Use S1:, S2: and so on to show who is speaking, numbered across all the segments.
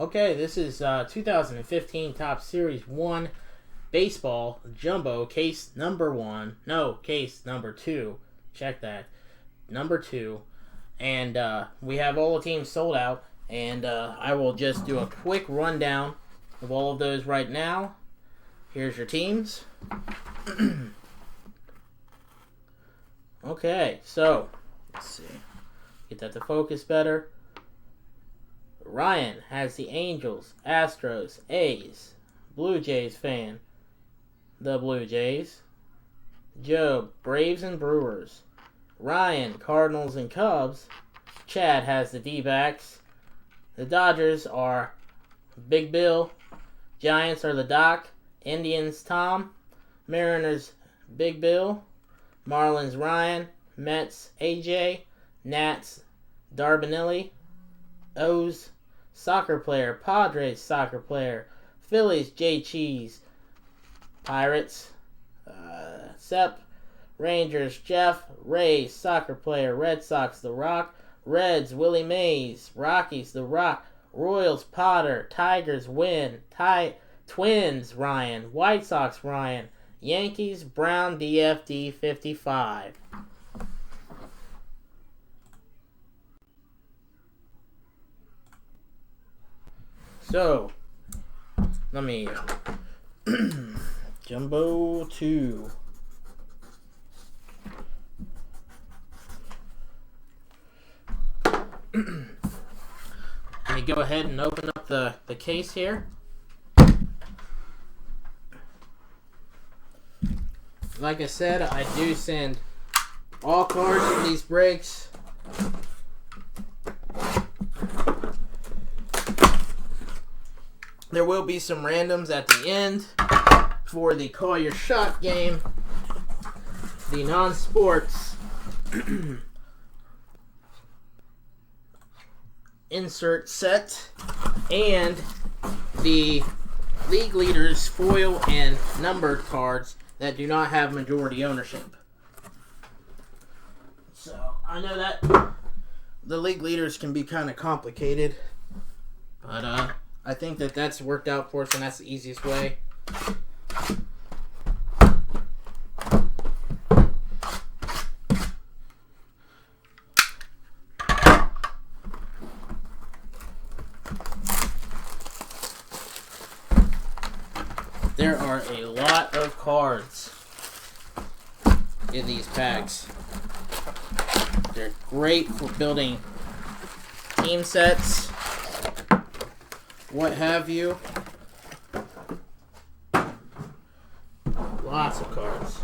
S1: Okay, this is 2015 Top Series 1 Baseball Jumbo Case number 1. No, case number 2. Check that. Number 2. And we have all the teams sold out. And I will just do a quick rundown of all of those right now. Here's your teams. Okay, so let's see. Get that to focus better. Ryan has the Angels, Astros, A's, Blue Jays fan. The Blue Jays. Joe, Braves and Brewers. Ryan, Cardinals and Cubs. Chad has the D-backs. The Dodgers are Big Bill. Giants are the Doc. Indians, Tom. Mariners, Big Bill. Marlins, Ryan. Mets, AJ. Nats, Darbinelli. O's, soccer player. Padres, soccer player. Phillies, J. Cheese. Pirates, Sep. Rangers, Jeff. Rays, soccer player. Red Sox, The Rock. Reds, Willie Mays. Rockies, The Rock. Royals, Potter. Tigers, Win. Twins, Ryan. White Sox, Ryan. Yankees, Brown, DFD 55. So, let me Jumbo 2. Let me go ahead and open up the case here. Like I said, I do send all cards in these breaks. There will be some randoms at the end for the Call Your Shot game, the non-sports insert set, and the league leaders foil and numbered cards that do not have majority ownership. So, I know that the league leaders can be kind of complicated, but I think that that's worked out for us, and that's the easiest way. There are a lot of cards in these packs. They're great for building team sets, what have you. Lots of cards.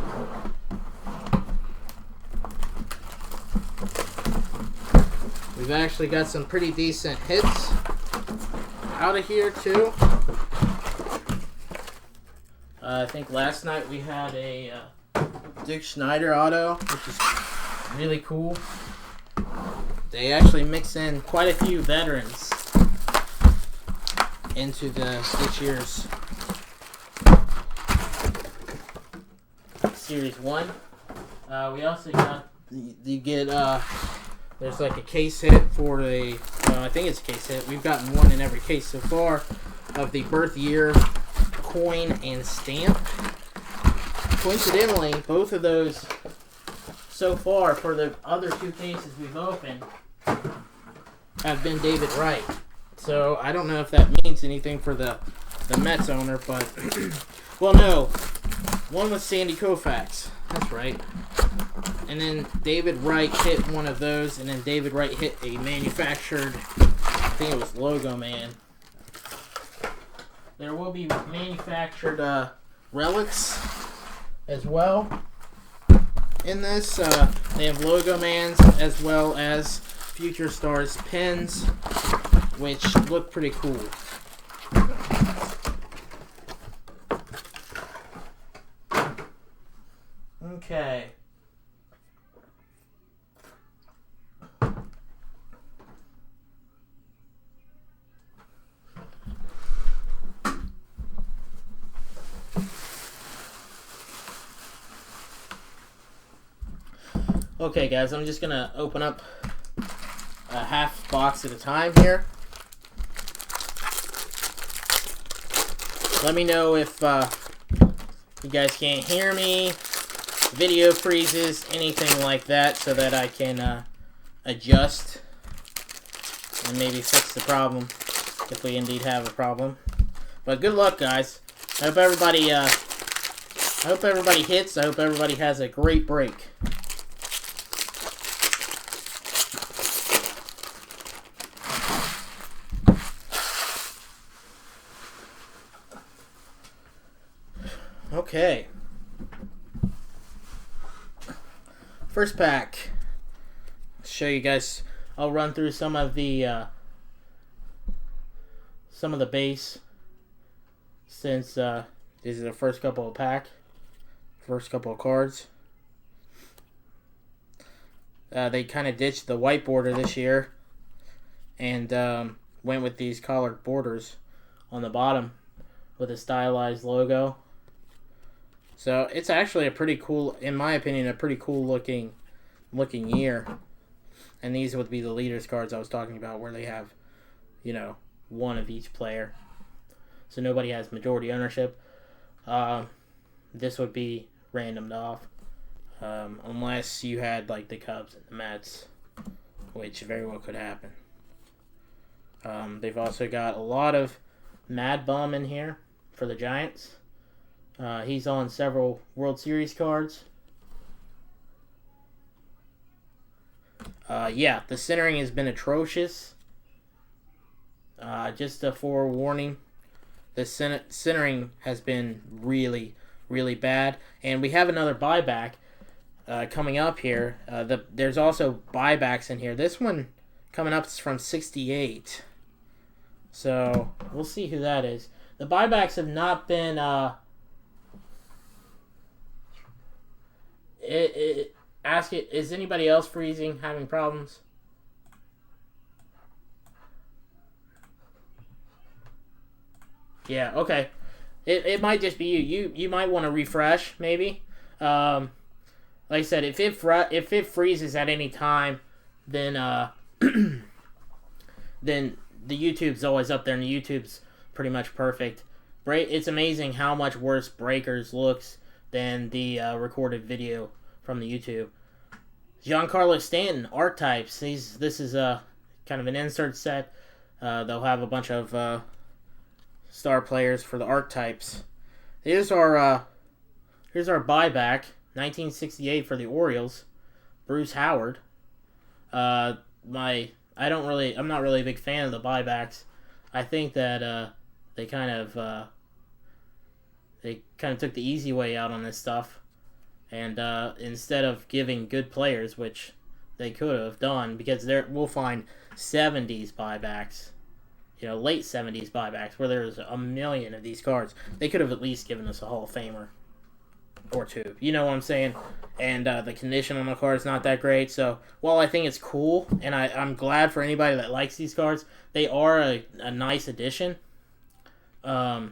S1: We've actually got some pretty decent hits out of here too. I think last night we had a Dick Schneider auto, which is really cool. They actually mix in quite a few veterans into this year's Series 1. We also got, you get, there's like a case hit for the, I think it's a case hit. We've gotten one in every case so far of the birth year coin and stamp. Coincidentally, both of those so far for the other two cases we've opened have been David Wright. So I don't know if that means anything for the Mets owner, but well, no, one was Sandy Koufax. That's right. And then David Wright hit one of those, and then David Wright hit a manufactured, I think it was Logo Man. There will be manufactured relics as well in this. They have Logo Mans as well as Future Stars pins, which look pretty cool. Okay. Okay, guys, I'm just going to open up a half box at a time here. Let me know if you guys can't hear me, video freezes, anything like that, so that I can adjust and maybe fix the problem if we indeed have a problem. But good luck, guys. I hope everybody hits. I hope everybody has a great break. Okay. First pack. I'll show you guys. I'll run through some of the base, since this is the first couple of cards. They kind of ditched the white border this year and went with these collared borders on the bottom with a stylized logo. So it's actually a pretty cool, in my opinion, a pretty cool looking year. And these would be the leaders cards I was talking about, where they have, you know, one of each player. So nobody has majority ownership. This would be randomed off. Unless you had like the Cubs and the Mets, which very well could happen. They've also got a lot of Mad Bum in here for the Giants. He's on several World Series cards. Yeah, the centering has been atrocious. Just a forewarning, the centering has been really, really bad. And we have another buyback coming up here. There's also buybacks in here. This one coming up is from 68. So we'll see who that is. The buybacks have not been... Ask it. Is anybody else freezing, having problems? Yeah. Okay. It might just be you. You might want to refresh, maybe. Like I said, if it freezes at any time, then then the YouTube's always up there, and the YouTube's pretty much perfect. It's amazing how much worse Breakers looks than the recorded video from the YouTube. Giancarlo Stanton, archetypes. This is kind of an insert set. They'll have a bunch of star players for the archetypes. Here's our buyback, 1968 for the Orioles. Bruce Howard. I'm not really a big fan of the buybacks. I think that they kind of took the easy way out on this stuff. And instead of giving good players, which they could have done, because we'll find 70s buybacks, late 70s buybacks, where there's a million of these cards. They could have at least given us a Hall of Famer or two. You know what I'm saying? And the condition on the card is not that great. So while I think it's cool, and I'm glad for anybody that likes these cards, they are a nice addition. I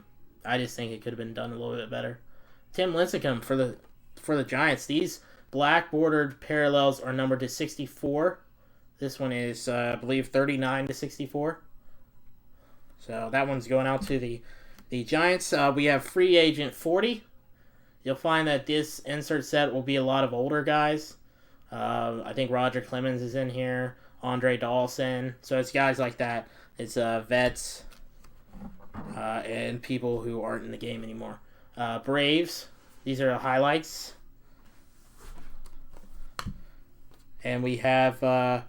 S1: just think it could have been done a little bit better. Tim Lincecum for the Giants. These black bordered parallels are numbered to 64. This one is, I believe, 39 to 64. So that one's going out to the Giants. We have free agent 40. You'll find that this insert set will be a lot of older guys. I think Roger Clemens is in here. Andre Dawson. So it's guys like that. It's vets and people who aren't in the game anymore. Braves. These are the highlights. And we have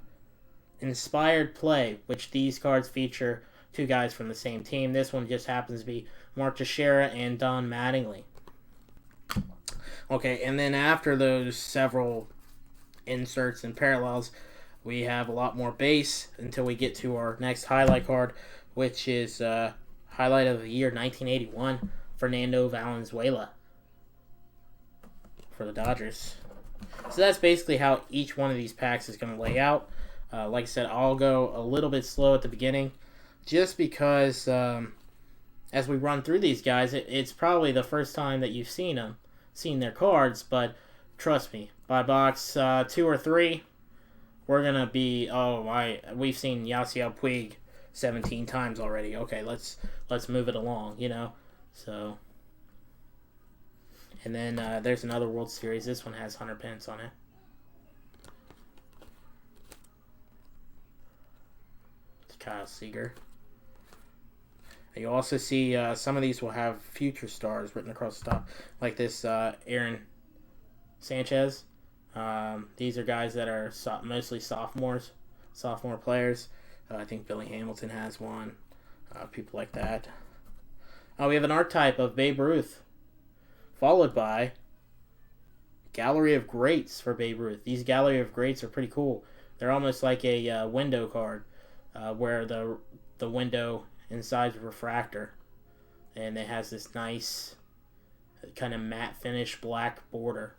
S1: Inspired Play, which these cards feature two guys from the same team. This one just happens to be Mark Teixeira and Don Mattingly. Okay, and then after those several inserts and parallels, we have a lot more base until we get to our next highlight card, which is highlight of the year 1981, Fernando Valenzuela for the Dodgers. So that's basically how each one of these packs is going to lay out. Like I said, I'll go a little bit slow at the beginning, just because as we run through these guys, it's probably the first time that you've seen their cards. But trust me, by box 2 or 3, we're gonna be we've seen Yasiel Puig 17 times already. Okay, let's move it along. So, and then there's another World Series. This one has Hunter Pence on it. It's Kyle Seager. And you also see some of these will have future stars written across the top, like this Aaron Sanchez. These are guys that are mostly sophomore players. I think Billy Hamilton has one. People like that. We have an archetype of Babe Ruth, followed by Gallery of Greats for Babe Ruth. These Gallery of Greats are pretty cool. They're almost like a window card, where the window inside a refractor, and it has this nice kind of matte finish black border.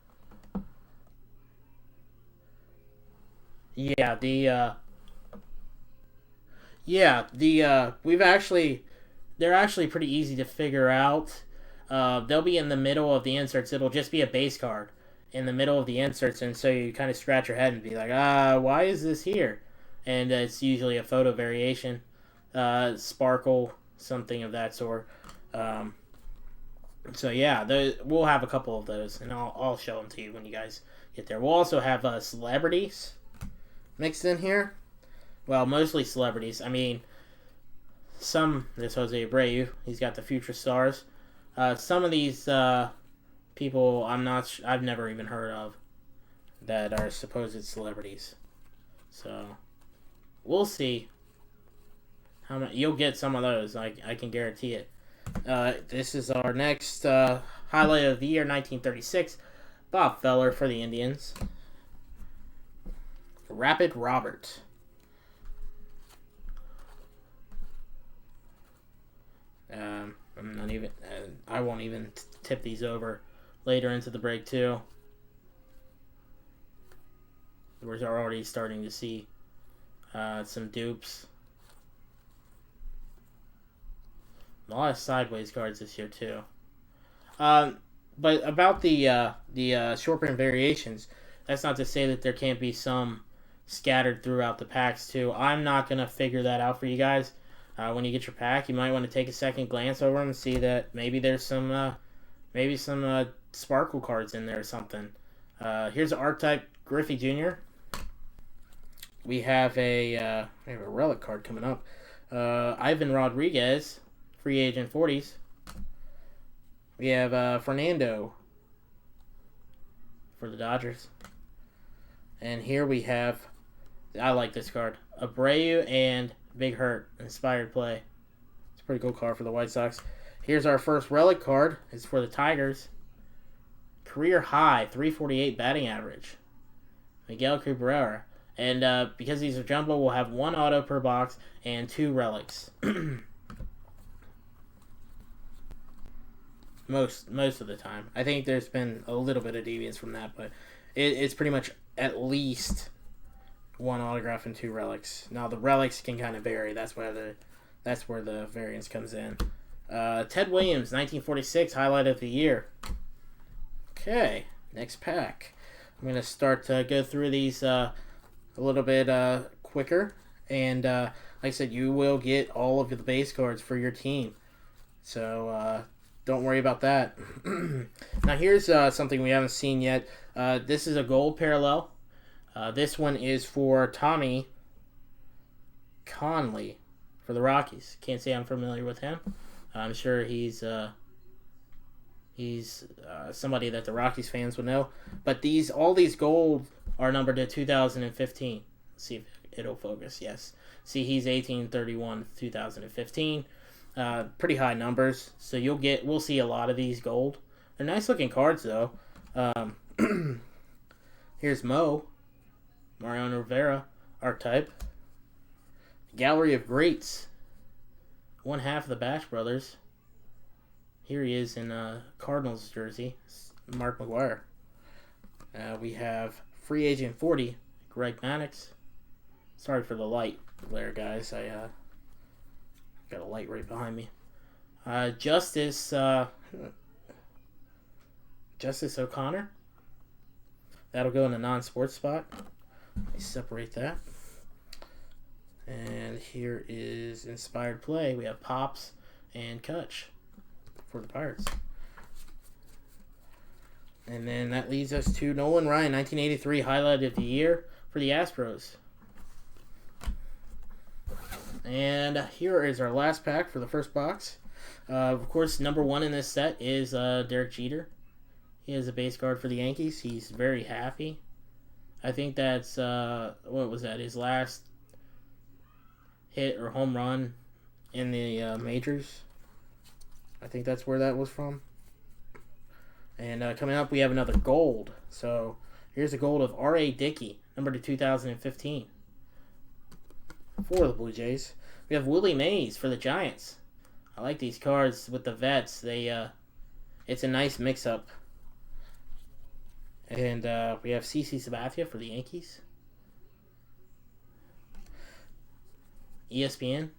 S1: They're actually pretty easy to figure out. They'll be in the middle of the inserts. It'll just be a base card in the middle of the inserts, and so you kind of scratch your head and be like, why is this here? And it's usually a photo variation. Sparkle, something of that sort. So yeah, we'll have a couple of those, and I'll show them to you when you guys get there. We'll also have celebrities mixed in here. Well, mostly celebrities. I mean, there's Jose Abreu. He's got the future stars. Some of these people I've never even heard of that are supposed celebrities. So we'll see. You'll get some of those. I can guarantee it. This is our next highlight of the year, 1936. Bob Feller for the Indians. Rapid Robert. I'm not even. I won't even tip these over later into the break too. We're already starting to see some dupes. A lot of sideways cards this year too. But about the short print variations, that's not to say that there can't be some scattered throughout the packs too. I'm not gonna figure that out for you guys. When you get your pack, you might want to take a second glance over them and see that maybe there's some sparkle cards in there or something. Here's an archetype Griffey Jr. We have a relic card coming up. Ivan Rodriguez, free agent 40s. We have Fernando for the Dodgers. And here we have, I like this card, Abreu and Big Hurt, inspired play. It's a pretty cool card for the White Sox. Here's our first relic card. It's for the Tigers. Career high, 348 batting average. Miguel Cabrera. And because these are jumbo, we'll have one auto per box and two relics. Most of the time. I think there's been a little bit of deviance from that, but it's pretty much at least one autograph and two relics. Now the relics can kind of vary. That's where the variance comes in. Ted Williams, 1946, highlight of the year. Okay, next pack. I'm gonna start to go through these a little bit quicker, and like I said, you will get all of the base cards for your team. So don't worry about that. Now here's something we haven't seen yet. This is a gold parallel. This one is for Tommy Conley for the Rockies. Can't say I'm familiar with him. I'm sure he's somebody that the Rockies fans would know. But all these gold are numbered to 2015. Let's see if it'll focus. Yes. See, he's 1831 2015. Pretty high numbers. So we'll see a lot of these gold. They're nice looking cards though. Here's Mariano Rivera, archetype. Gallery of Greats. One half of the Bash Brothers. Here he is in Cardinals jersey. Mark McGwire. We have free agent 40, Greg Maddux. Sorry for the light glare, guys. I got a light right behind me. Justice O'Connor. That'll go in a non-sports spot. Let me separate that. And here is Inspired Play. We have Pops and Kutch for the Pirates. And then that leads us to Nolan Ryan, 1983 highlight of the year for the Astros. And here is our last pack for the first box. Of course, number 1 in this set is Derek Jeter. He has a base card for the Yankees. He's very happy. I think that's, what was that, his last hit or home run in the majors. I think that's where that was from. And coming up, we have another gold. So here's a gold of R.A. Dickey, number to 2015. For the Blue Jays. We have Willie Mays for the Giants. I like these cards with the vets. It's a nice mix-up. And we have CC Sabathia for the Yankees. ESPN.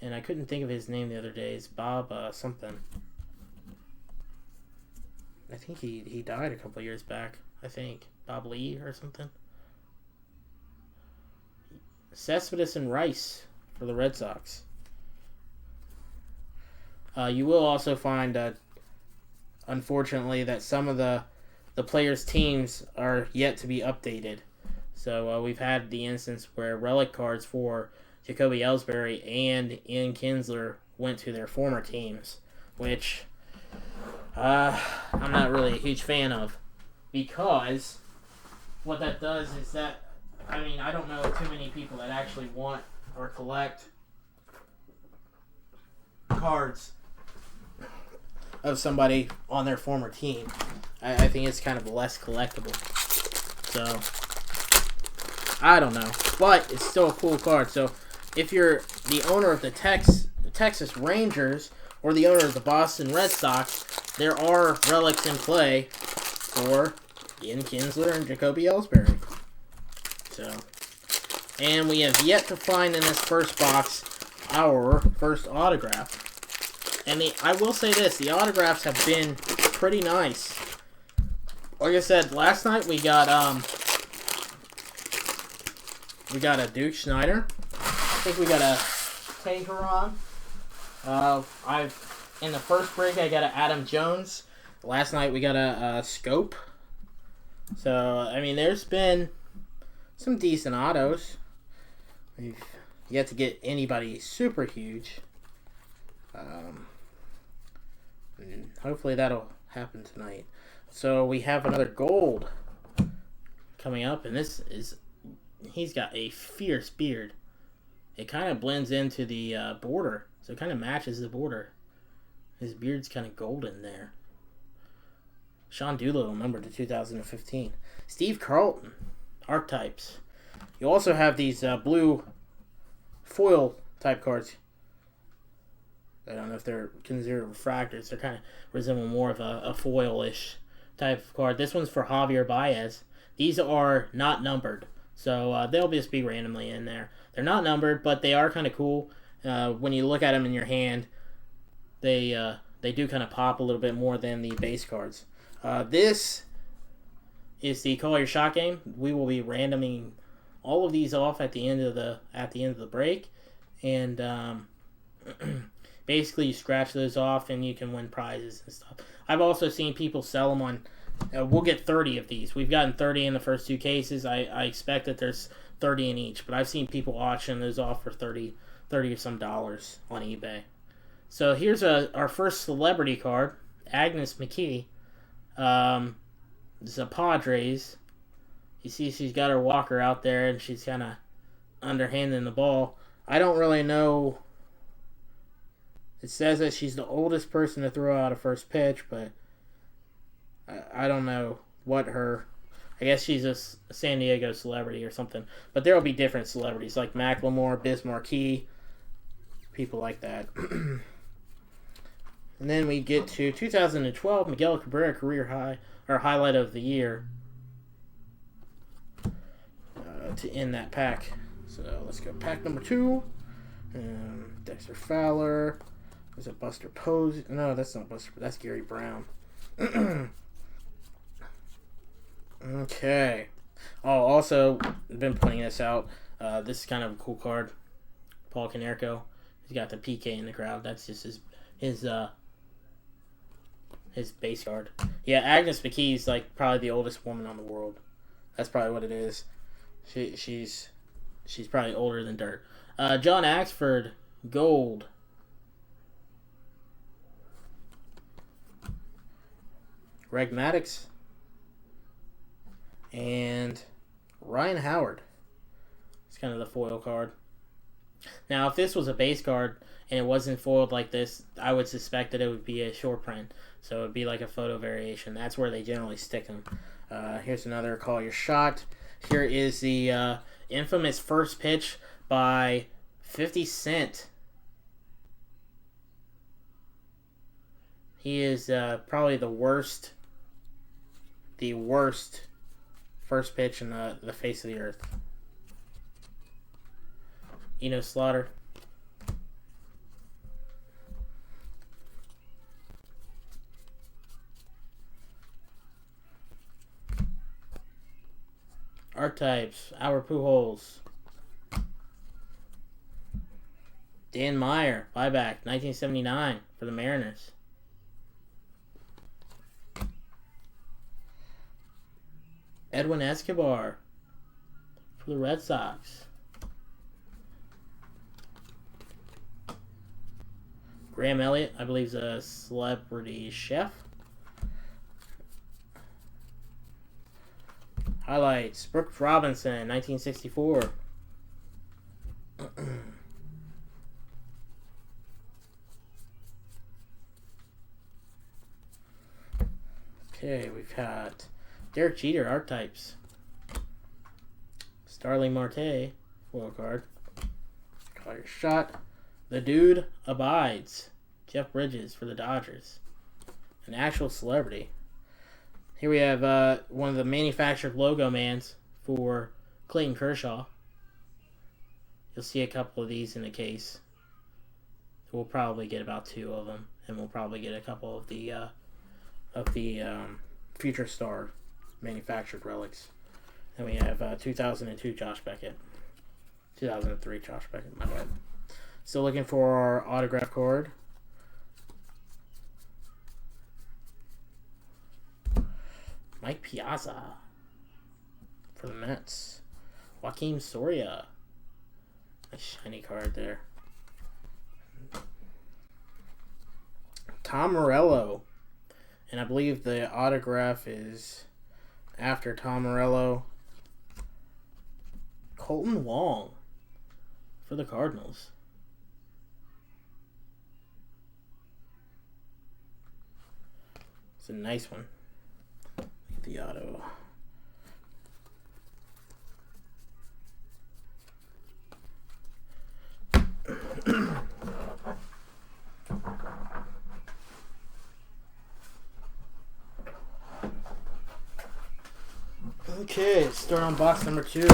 S1: And I couldn't think of his name the other day. It's Bob something. I think he died a couple years back. I think. Bob Lee or something. Cespedes and Rice for the Red Sox. You will also find, unfortunately, that some of the players' teams are yet to be updated. So we've had the instance where relic cards for Jacoby Ellsbury and Ian Kinsler went to their former teams, which I'm not really a huge fan of, because what that does is that, I don't know too many people that actually want or collect cards of somebody on their former team. I think it's kind of less collectible. So, I don't know. But it's still a cool card. So, if you're the owner of the Texas Rangers or the owner of the Boston Red Sox, there are relics in play for Ian Kinsler and Jacoby Ellsbury. So, and we have yet to find in this first box our first autograph. And I will say this, the autographs have been pretty nice. Like I said, last night we got a Duke Snider. I think we got a Teheran. In the first break I got an Adam Jones. Last night we got a Scope. So, there's been some decent autos. We've yet to get anybody super huge. And hopefully that'll happen tonight. So we have another gold coming up, and he's got a fierce beard. It kind of blends into the border, so it kind of matches the border. His beard's kind of golden there. Sean Doolittle, number to 2015. Steve Carlton, archetypes. You also have these blue foil type cards. I don't know if they're considered refractors. They kind of resemble more of a foil-ish type of card. This one's for Javier Baez. These are not numbered, so they'll just be randomly in there. They're not numbered, but they are kind of cool. When you look at them in your hand, they do kind of pop a little bit more than the base cards. This is the Call Your Shot game. We will be randoming all of these off at the end of the break, and basically you scratch those off and you can win prizes and stuff. I've also seen people sell them on. We'll get 30 of these. We've gotten 30 in the first two cases. I expect that there's 30 in each, but I've seen people auction those off for 30 or some dollars on eBay. So here's our first celebrity card, Agnes McKee. This is a Padres. You see she's got her walker out there and she's kind of underhanding the ball. I don't really know. It says that she's the oldest person to throw out a first pitch, but I don't know what her... I guess she's a San Diego celebrity or something. But there will be different celebrities like Macklemore, Biz Marquee, people like that. And then we get to 2012, Miguel Cabrera career high, or highlight of the year, to end that pack. So let's go pack number 2. Dexter Fowler. There's a Buster Posey. No, that's not Buster. That's Gary Brown. Okay. Oh, also, been pointing this out. This is kind of a cool card. Paul Konerko. He's got the PK in the crowd. That's just his His base card. Yeah, Agnes McKee's like probably the oldest woman on the world. That's probably what it is. She's probably older than dirt. John Axford, gold. Greg Maddux. And Ryan Howard. It's kind of the foil card. Now, if this was a base card and it wasn't foiled like this, I would suspect that it would be a short print. So it would be like a photo variation. That's where they generally stick them. Here's another Call Your Shot. Here is the infamous first pitch by 50 Cent. He is probably the worst first pitch in the face of the earth. Eno Slaughter. Archetypes, Albert Pujols. Dan Meyer, buyback, 1979 for the Mariners. Edwin Escobar for the Red Sox. Graham Elliott, I believe, is a celebrity chef. Highlights, Brooks Robinson, 1964. Okay, we've got Derek Jeter, archetypes. Starling Marte, foil card. Call Your Shot. The Dude Abides. Jeff Bridges for the Dodgers. An actual celebrity. Here we have one of the manufactured logo mans for Clayton Kershaw. You'll see a couple of these in the case. We'll probably get about 2 of them, and we'll probably get a couple of the Future Star manufactured relics. And we have 2002 Josh Beckett. 2003 Josh Beckett, my bad. Still looking for our autograph card. Mike Piazza for the Mets. Joaquin Soria. A shiny card there. Tom Morello. And I believe the autograph is after Tom Morello. Colton Wong for the Cardinals. It's a nice one. The auto. Okay, let's start on box number 2.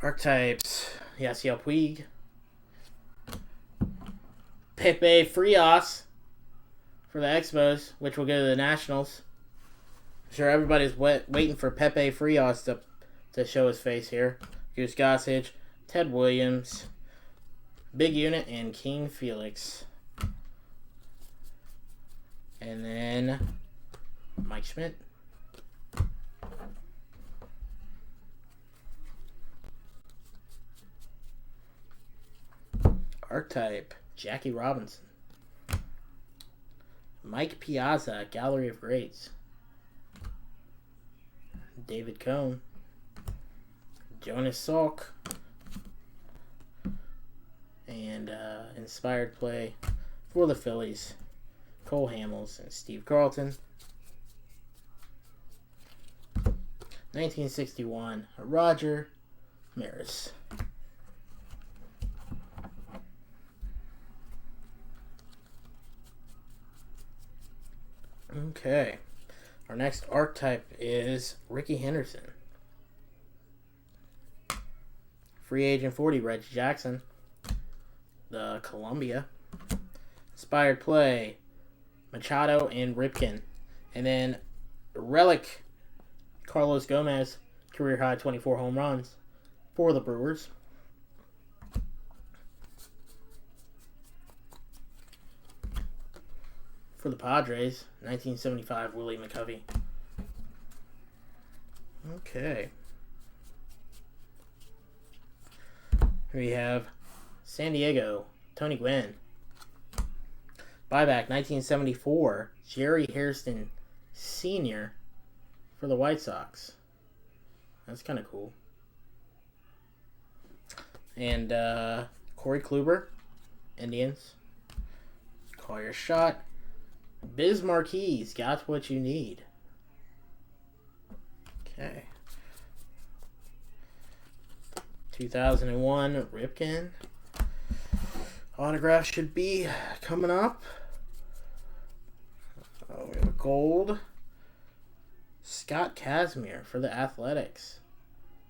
S1: Archetypes, Yasiel Puig. Pepe Frias for the Expos, which will go to the Nationals. I'm sure everybody's waiting for Pepe Frias to show his face here. Goose Gossage, Ted Williams, Big Unit, and King Felix. And then Mike Schmidt. Archetype, Jackie Robinson. Mike Piazza, Gallery of Greats. David Cohn. Jonas Salk. And Inspired Play For the Phillies, Cole Hamels and Steve Carlton. 1961, Roger Maris. Okay. Our next archetype is Ricky Henderson. Free agent 40, Reggie Jackson. The Columbia. Inspired play, Machado and Ripken. And then relic, Carlos Gomez, career high 24 home runs for the Brewers. For the Padres, 1975, Willie McCovey. Okay. Here we have San Diego, Tony Gwynn. Buyback, 1974, Jerry Hairston Sr. for the White Sox. That's kind of cool. And Corey Kluber, Indians. Call your shot. Biz Marquis, got what you need. Okay. 2001, Ripken. Autograph should be coming up. Oh, we have a gold. Scott Kazmir for the Athletics.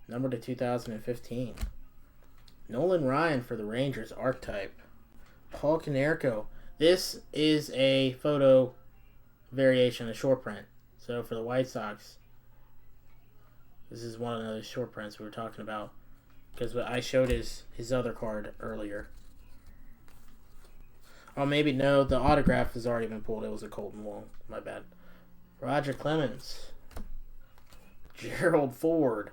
S1: Number to 2015. Nolan Ryan for the Rangers, archetype. Paul Konerko. This is a photo variation, a short print. So for the White Sox, this is one of those short prints we were talking about. Because I showed his other card earlier. Oh, maybe no, the autograph has already been pulled. It was a Colton Wong. My bad. Roger Clemens. Gerald Ford.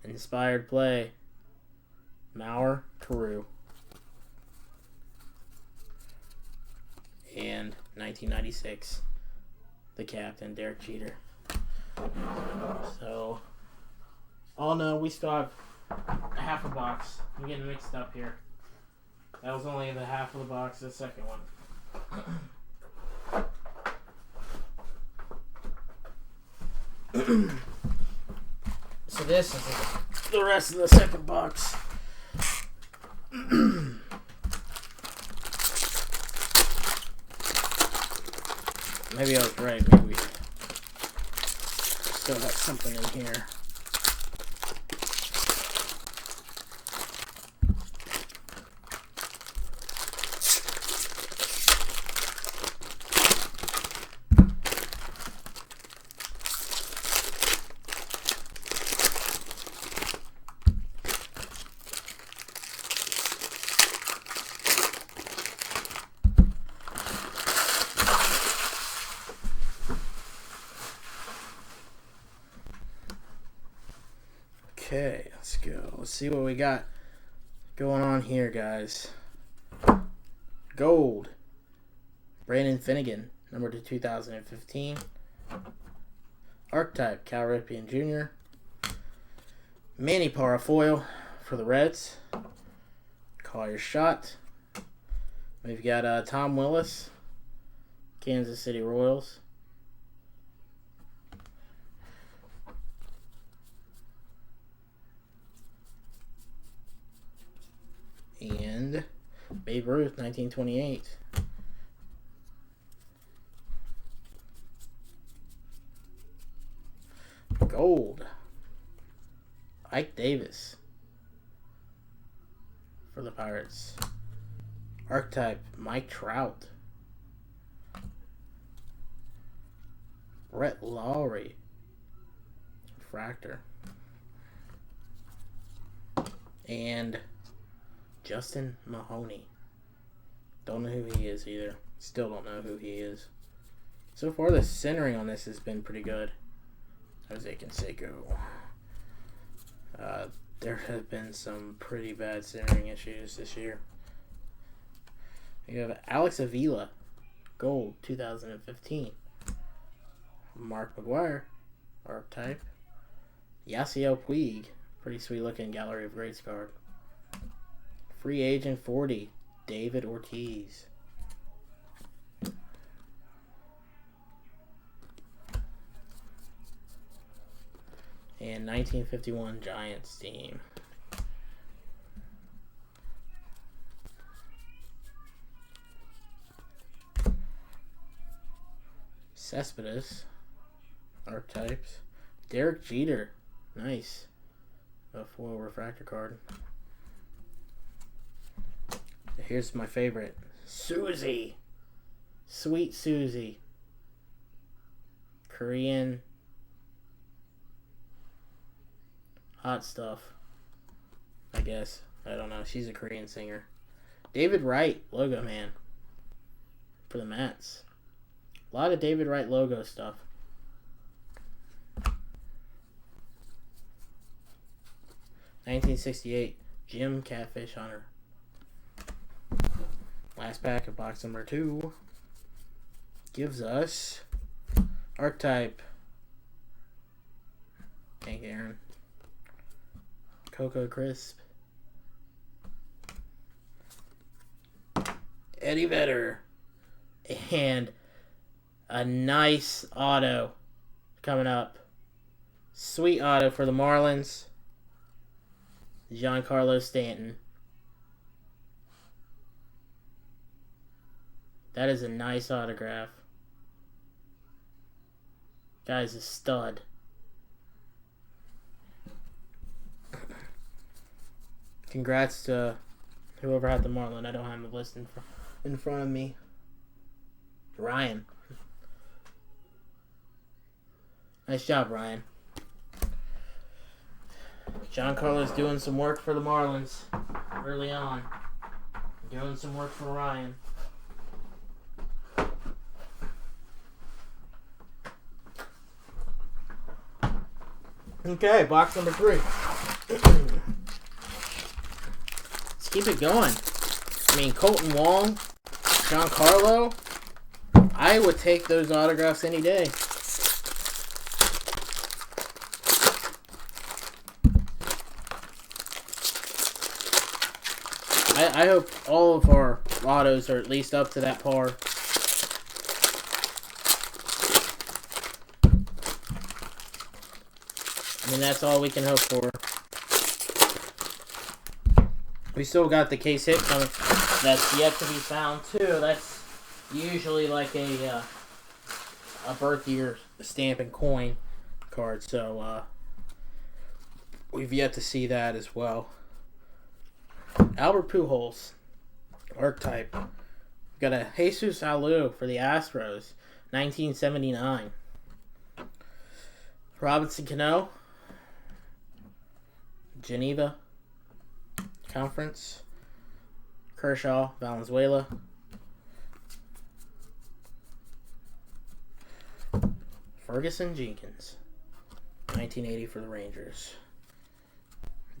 S1: Inspired play. Mauer Carew. And 1996, the captain, Derek Jeter. So, oh no, we still have half a box. I'm getting mixed up here. That was only the half of the box, the second one. So this is the rest of the second box. Maybe I was right. Maybe we still got something in here. Okay, let's go. Let's see what we got going on here, guys. Gold. Brandon Finnegan, number to 2015. Archetype, Cal Ripken Jr. Manny Parafoil for the Reds. Call your shot. We've got Tom Willis, Kansas City Royals. And Babe Ruth, 1928. Gold. Ike Davis for the Pirates. Archetype, Mike Trout. Brett Lowry. Fractor. And Justin Mahoney. Don't know who he is either. Still don't know who he is. So far, the centering on this has been pretty good. Jose Canseco. There have been some pretty bad centering issues this year. You have Alex Avila. Gold, 2015. Mark McGuire. Archetype. Yasiel Puig. Pretty sweet looking Gallery of Greats card. Free agent 40, David Ortiz. And 1951 Giants team. Cespedes. Archetypes. Derek Jeter. Nice. A foil refractor card. Here's my favorite. Susie. Sweet Susie. Korean. Hot stuff. I guess. I don't know. She's a Korean singer. David Wright. Logo man. For the Mets. A lot of David Wright logo stuff. $1968 Jim Catfish Hunter. Last pack of box number 2 gives us Archetype. Hank Aaron. Cocoa Crisp. Eddie Vedder. And a nice auto coming up. Sweet auto for the Marlins. Giancarlo Stanton. That is a nice autograph. Guy's a stud. Congrats to whoever had the Marlin. I don't have the list in front of me. Ryan. Nice job, Ryan. Giancarlo's doing some work for the Marlins early on. Doing some work for Ryan. Okay, box number 3. Let's keep it going. I mean, Colton Wong, Giancarlo, I would take those autographs any day. I hope all of our autos are at least up to that par. I mean, that's all we can hope for. We still got the case hit coming. That's yet to be found, too. That's usually like a birth year stamp and coin card. So, we've yet to see that as well. Albert Pujols, Archetype. We've got a Jesus Alou for the Astros, 1979. Robinson Cano, Geneva Conference. Kershaw, Valenzuela. Ferguson Jenkins, 1980 for the Rangers.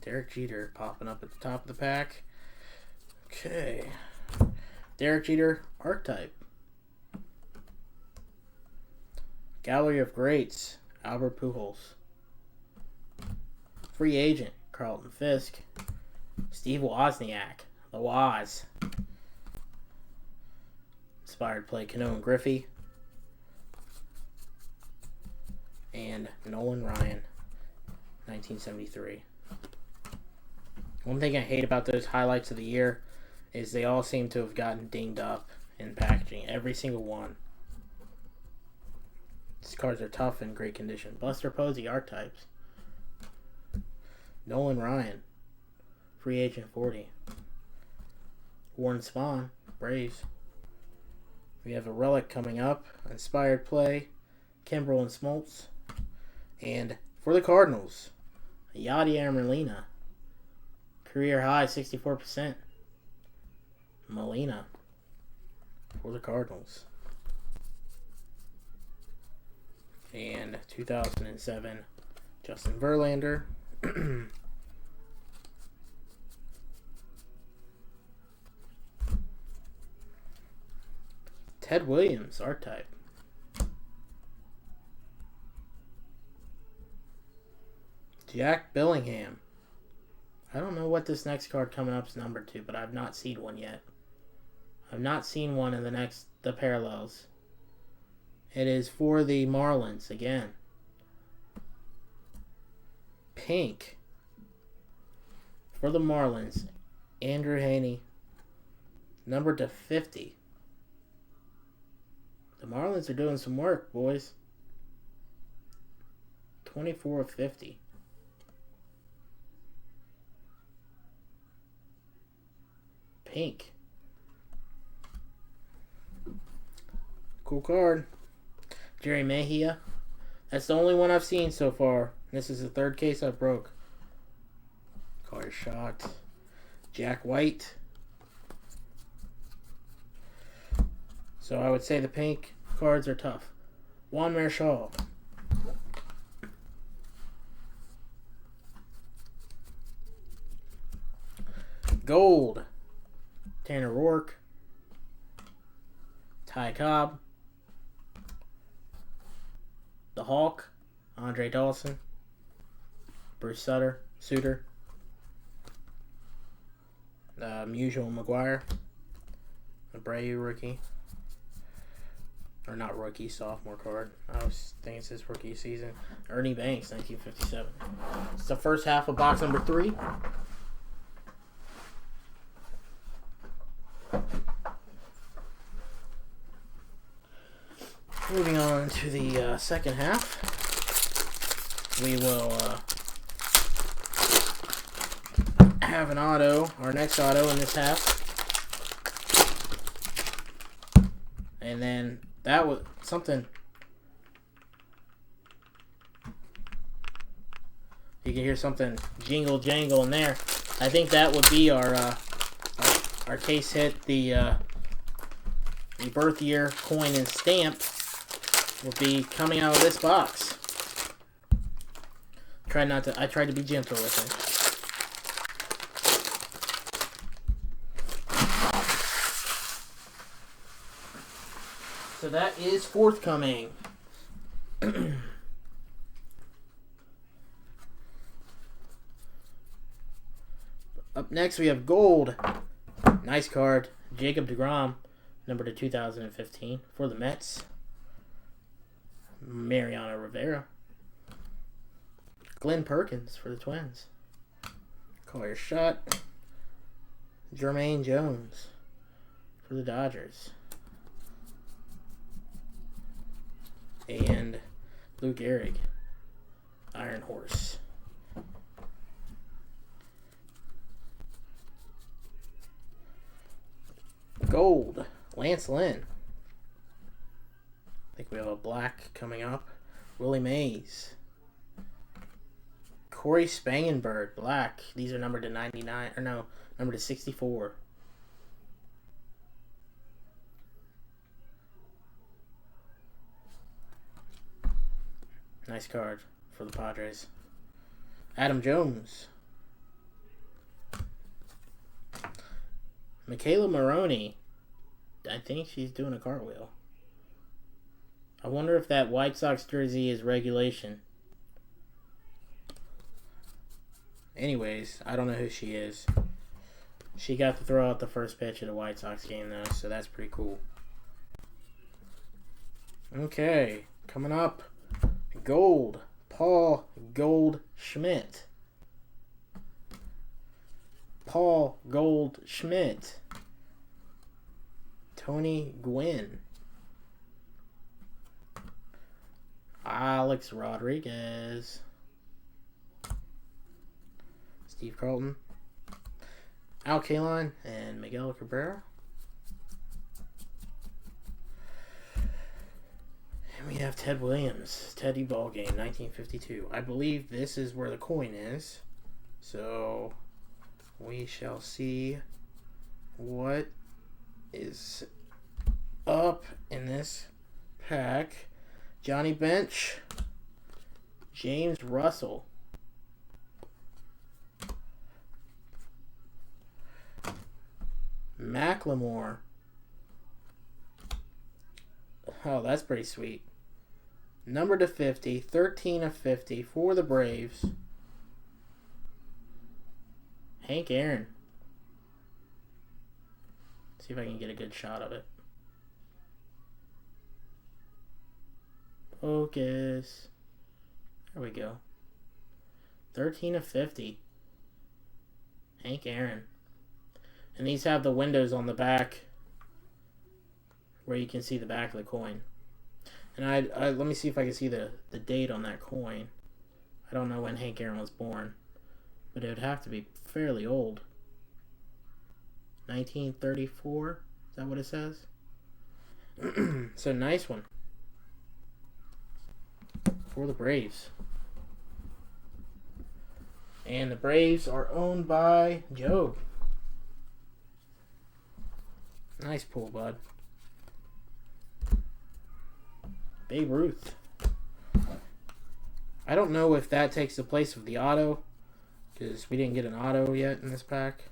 S1: Derek Jeter popping up at the top of the pack. Okay. Derek Jeter, Archetype. Gallery of Greats, Albert Pujols. Free agent, Carlton Fisk. Steve Wozniak, the Woz. Inspired play, Cano and Griffey. And Nolan Ryan, 1973. One thing I hate about those highlights of the year is they all seem to have gotten dinged up in packaging. Every single one. These cards are tough and great condition. Buster Posey, Archetypes. Nolan Ryan, Free Agent 40. Warren Spahn, Braves. We have a relic coming up. Inspired play, Kimbrel and Smoltz. And for the Cardinals, Yadier Molina. Career high, 64%. Molina for the Cardinals. And 2007, Justin Verlander. Ted Williams, Archetype. Jack Bellingham. I don't know what this next card coming up is numbered to, but I've not seen one yet. I've not seen one in the parallels. It is for the Marlins again. Pink. For the Marlins, Andrew Haney. Number to 50. The Marlins are doing some work, boys. 24 of 50. Pink. Cool card. Jerry Mejia. That's the only one I've seen so far. This is the third case I broke. Card shot. Jack White. So I would say the pink cards are tough. Juan Marichal. Gold. Tanner Rourke. Ty Cobb. The Hawk. Andre Dawson. Bruce Sutter. Musial McGuire. Abreu rookie. Or not rookie, sophomore card. I was thinking it's his rookie season. Ernie Banks, 1957. It's the first half of box number 3. Moving on to the second half, we will have an auto, our next auto in this half. And then that was something. You can hear something jingle jangle in there. I think that would be our case hit, the birth year coin and stamp will be coming out of this box. I tried to be gentle with it. So that is forthcoming. Up next we have gold. Nice card. Jacob deGrom, number to 2015 for the Mets. Mariano Rivera. Glenn Perkins for the Twins. Call your shot. Jermaine Jones for the Dodgers. And Lou Gehrig. Iron Horse. Gold. Lance Lynn. I think we have a black coming up. Willie Mays. Corey Spangenberg, black. These are numbered to 99, or no, numbered to 64. Nice card for the Padres. Adam Jones. Michaela Maroney. I think she's doing a cartwheel. I wonder if that White Sox jersey is regulation. Anyways, I don't know who she is. She got to throw out the first pitch at a White Sox game, though, so that's pretty cool. Okay, coming up. Gold. Paul Goldschmidt. Paul Goldschmidt. Tony Gwynn. Alex Rodriguez. Steve Carlton. Al Kaline and Miguel Cabrera. And we have Ted Williams. Teddy Ballgame, 1952. I believe this is where the coin is. So we shall see what is up in this pack. Johnny Bench. James Russell. Macklemore. Oh, that's pretty sweet. Number to 50. 13 of 50 for the Braves. Hank Aaron. See if I can get a good shot of it. Focus. There we go. 13 of 50. Hank Aaron. And these have the windows on the back where you can see the back of the coin. And I let me see if I can see the date on that coin. I don't know when Hank Aaron was born, but it would have to be fairly old. 1934? Is that what it says? So nice one for the Braves. And the Braves are owned by Job. Nice pull, bud. Babe Ruth. I don't know if that takes the place of the auto, because we didn't get an auto yet in this pack.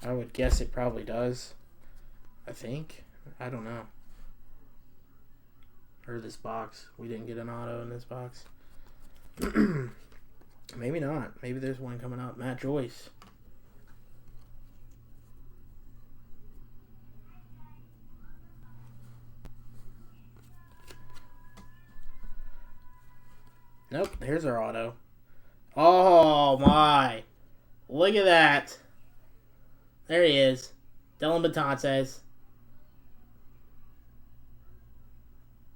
S1: I would guess it probably does. I think. I don't know. Or this box. We didn't get an auto in this box. Maybe not. Maybe there's one coming up. Matt Joyce. Nope, here's our auto. Oh my. Look at that. There he is. Dylan Betances.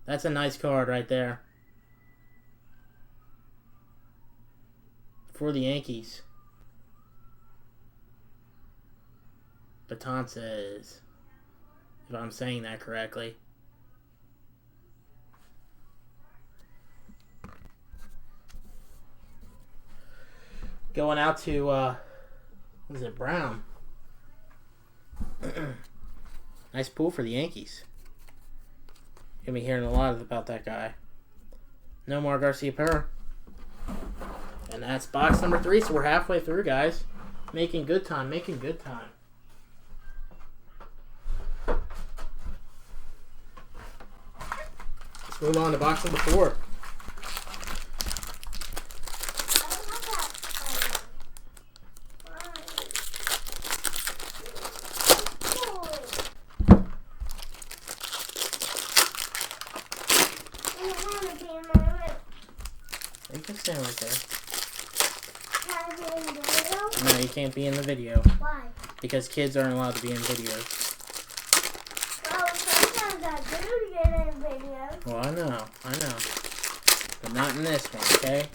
S1: That's a nice card right there. For the Yankees. Betances. If I'm saying that correctly. Going out to, what is it, Brown. Nice pull for the Yankees. You'll be hearing a lot about that guy. Nomar Garcia-Pera. And that's box number 3, so we're halfway through, guys. Making good time, making good time. Let's move on to box number 4. You can stand right there.
S2: Can I be in the video?
S1: No, you can't be in the video.
S2: Why?
S1: Because kids aren't allowed to be in videos.
S2: Oh, sometimes I do get in videos.
S1: Well, I know. But not in this one, okay?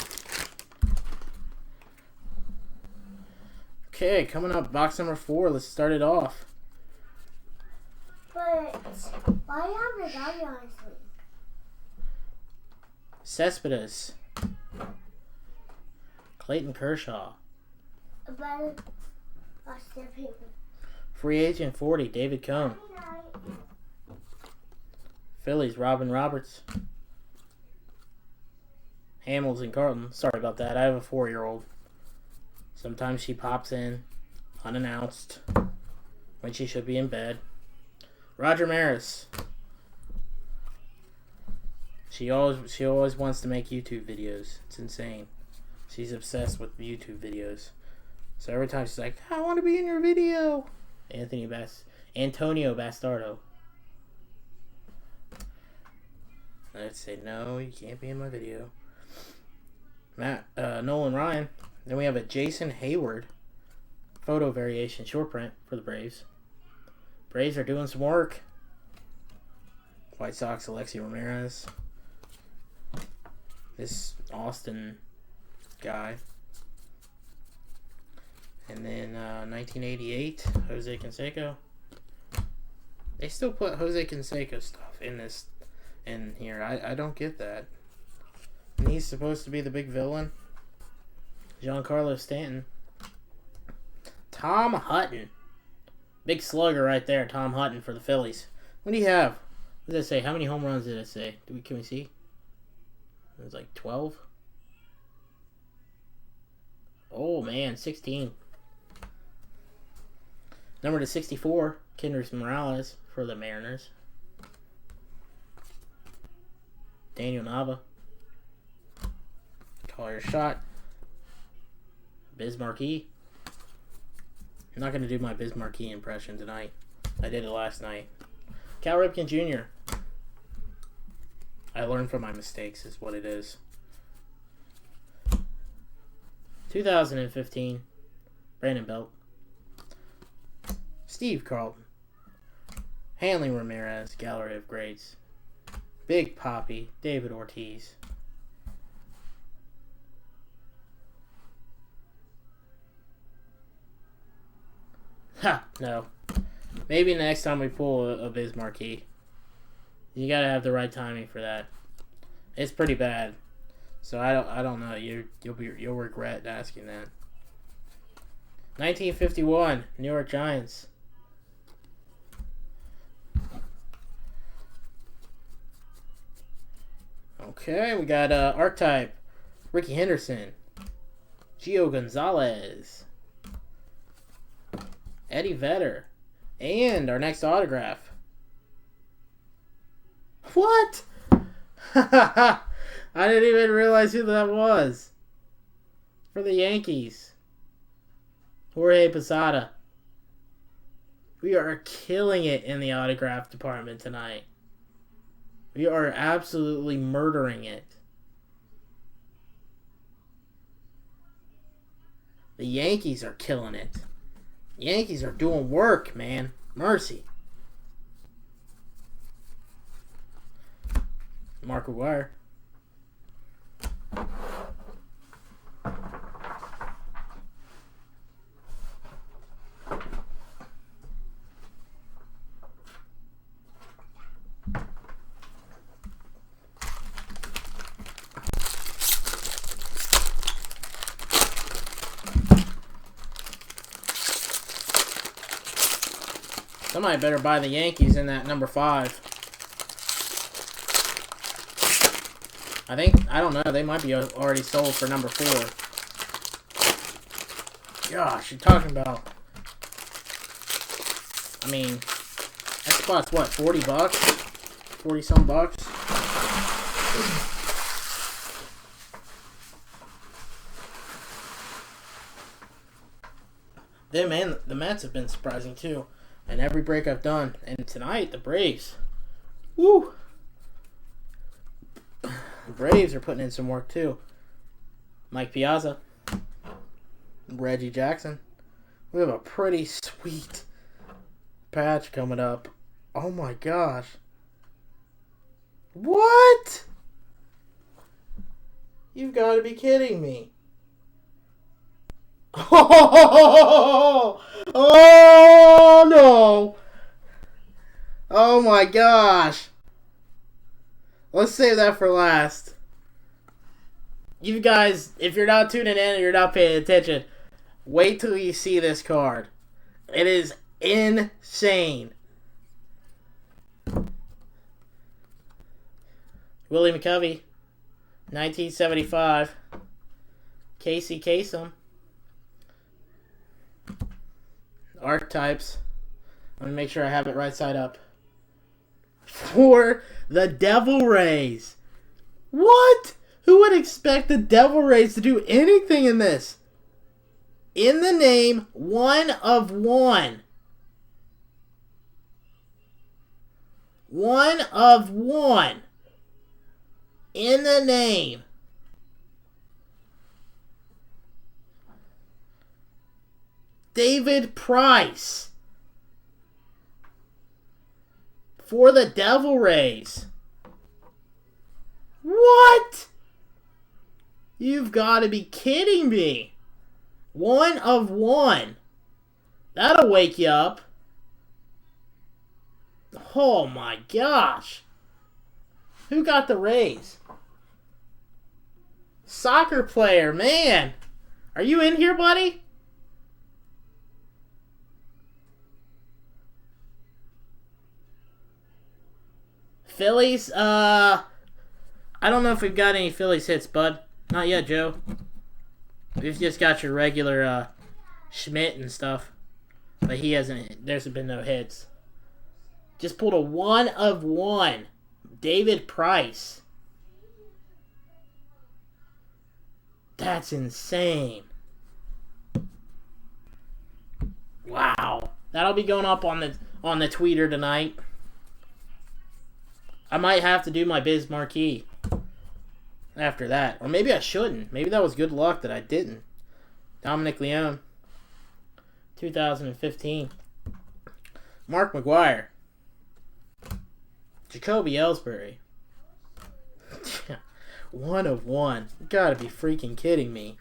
S1: Okay, coming up, box number 4. Let's start it off.
S2: But why have the doggy on his sleeve?
S1: Cespedes. Clayton Kershaw.
S2: About watch the paper.
S1: Free agent 40, David Cohn. Phillies, Robin Roberts. Hamels and Carlton. Sorry about that. I have a 4-year-old. Sometimes she pops in unannounced when she should be in bed. Roger Maris. She always wants to make YouTube videos. It's insane. She's obsessed with YouTube videos. So every time she's like, I want to be in your video. Antonio Bastardo. I'd say, no, you can't be in my video. Nolan Ryan. Then we have a Jason Hayward photo variation short print for the Braves. Braves are doing some work. White Sox, Alexi Ramirez. This Austin guy. And then 1988, Jose Canseco. They still put Jose Canseco stuff in here. I don't get that. And he's supposed to be the big villain. Giancarlo Stanton. Tom Hutton. Big slugger right there, Tom Hutton for the Phillies. What do you have? What does it say? How many home runs did it say? Can we see? It was like 12. Oh man, 16. Number to 64, Kendrys Morales for the Mariners. Daniel Nava. Call your shot. Biz Marquee. I'm not going to do my Biz Marquee impression tonight. I did it last night. Cal Ripken Jr. I learned from my mistakes is what it is. 2015. Brandon Belt. Steve Carlton. Hanley Ramirez, Gallery of Greats. Big Papi, David Ortiz. Ha, no. Maybe next time we pull a Biz Marquee. You gotta have the right timing for that. It's pretty bad. So I don't know. You'll regret asking that. 1951, New York Giants. Okay, we got archetype, Ricky Henderson, Gio Gonzalez, Eddie Vedder, and our next autograph. What? I didn't even realize who that was. For the Yankees. Jorge Posada. We are killing it in the autograph department tonight. We are absolutely murdering it. The Yankees are killing it. Yankees are doing work, man. Mercy. Mark McGwire. Somebody better buy the Yankees in that number 5. I don't know, they might be already sold for number 4. Gosh, you're talking about, I mean, that spot's what, 40 bucks? 40 some bucks? Then, man, the Mets have been surprising too. And every break I've done. And tonight, the Braves. Woo! The Braves are putting in some work, too. Mike Piazza. Reggie Jackson. We have a pretty sweet patch coming up. Oh, my gosh. What? You've got to be kidding me. Oh, oh no. Oh my gosh. Let's save that for last. You guys, if you're not tuning in and you're not paying attention, wait till you see this card. It is insane. Willie McCovey, 1975. Casey Kasem. Archetypes. Let me make sure I have it right side up. For the Devil Rays. What? Who would expect the Devil Rays to do anything in this? In the name, 1 of 1. 1 of 1. In the name. David Price for the Devil Rays. What? You've got to be kidding me. 1 of 1. That'll wake you up. Oh my gosh. Who got the Rays? Soccer player, man. Are you in here, buddy? Phillies, I don't know if we've got any Phillies hits, bud. Not yet, Joe. We've just got your regular, Schmidt and stuff. But he hasn't, there's been no hits. Just pulled a 1 of 1. David Price. That's insane. Wow. That'll be going up on on the tweeter tonight. I might have to do my Biz Marquee after that. Or maybe I shouldn't. Maybe that was good luck that I didn't. Dominic Leone. 2015. Mark McGuire. Jacoby Ellsbury. 1 of 1. You gotta be freaking kidding me.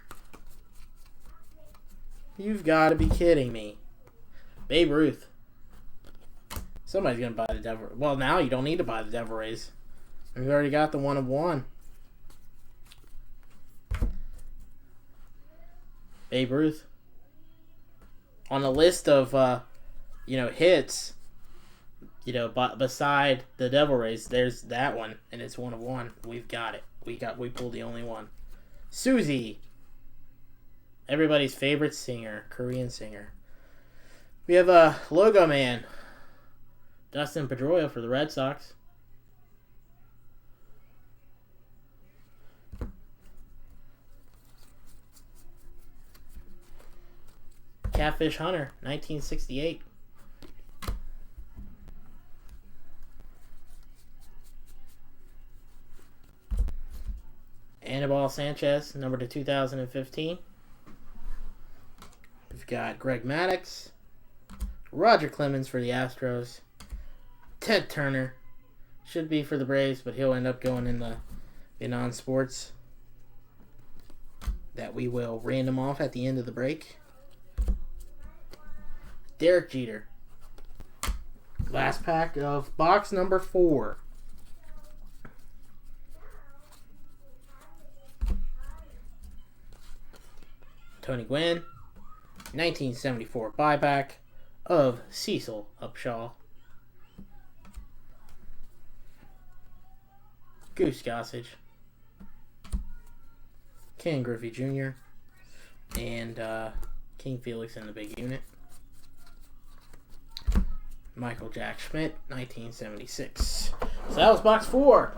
S1: You've gotta be kidding me. Babe Ruth. Somebody's gonna buy the Devil. Well, now you don't need to buy the Devil Rays. We've already got the 1 of 1. Babe Ruth. On the list of, hits, beside the Devil Rays, there's that one, and it's 1 of 1. We've got it. We pulled the only one. Susie. Everybody's favorite singer, Korean singer. We have a Logo Man. Dustin Pedroia for the Red Sox. Catfish Hunter, 1968. Anibal Sanchez, number to 2015. We've got Greg Maddux. Roger Clemens for the Astros. Ted Turner. Should be for the Braves, but he'll end up going in the non-sports. That we will random off at the end of the break. Derek Jeter. Last pack of box number 4. Tony Gwynn. 1974 buyback of Cecil Upshaw. Goose Gossage. Ken Griffey Jr. And King Felix in the big unit. Michael Jack Schmidt, 1976. So that was box 4.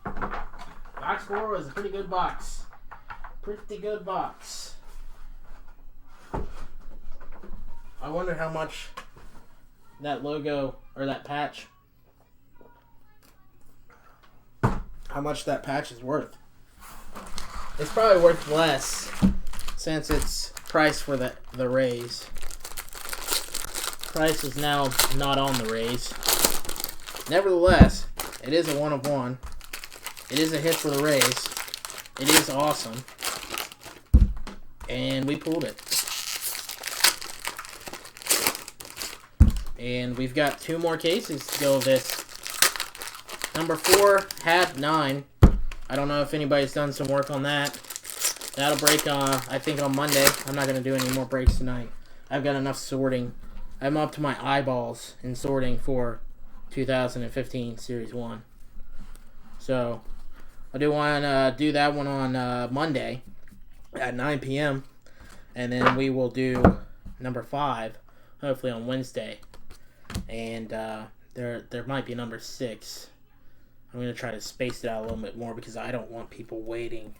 S1: Box 4 was a pretty good box. Pretty good box. I wonder how much that logo, or that patch, how much that patch is worth. It's probably worth less since it's priced for the Rays. Price is now not on the Rays. Nevertheless, it is a 1 of 1. It is a hit for the Rays. It is awesome. And we pulled it. And we've got 2 more cases to go of this. Number 4 had 9. I don't know if anybody's done some work on that. That'll break, I think, on Monday. I'm not going to do any more breaks tonight. I've got enough sorting. I'm up to my eyeballs in sorting for 2015 Series 1. So, I do want to do that one on Monday at 9 p.m. And then we will do number 5, hopefully on Wednesday. And there might be number 6. I'm going to try to space it out a little bit more because I don't want people waiting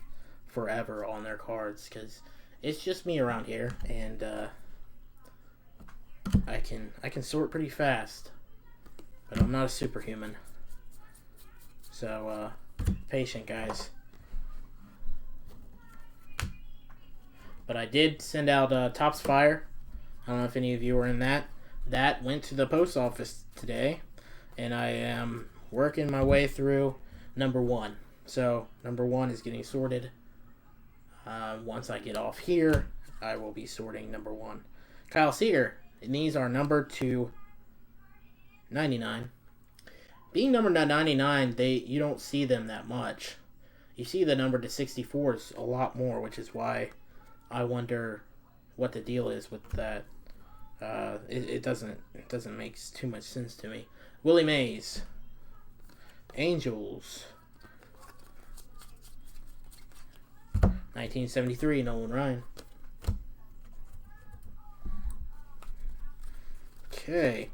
S1: forever on their cards because it's just me around here, and I can sort pretty fast, but I'm not a superhuman. So patient, guys. But I did send out Topps Fire. I don't know if any of you were in that. That went to the post office today, and I am working my way through number 1. So number 1 is getting sorted. Once I get off here, I will be sorting number 1. Kyle Seager, and these are number 299. Being number 99, you don't see them that much. You see the number to 64s a lot more, which is why I wonder what the deal is with that. It doesn't make too much sense to me. Willie Mays. Angels. 1973, Nolan Ryan. Okay.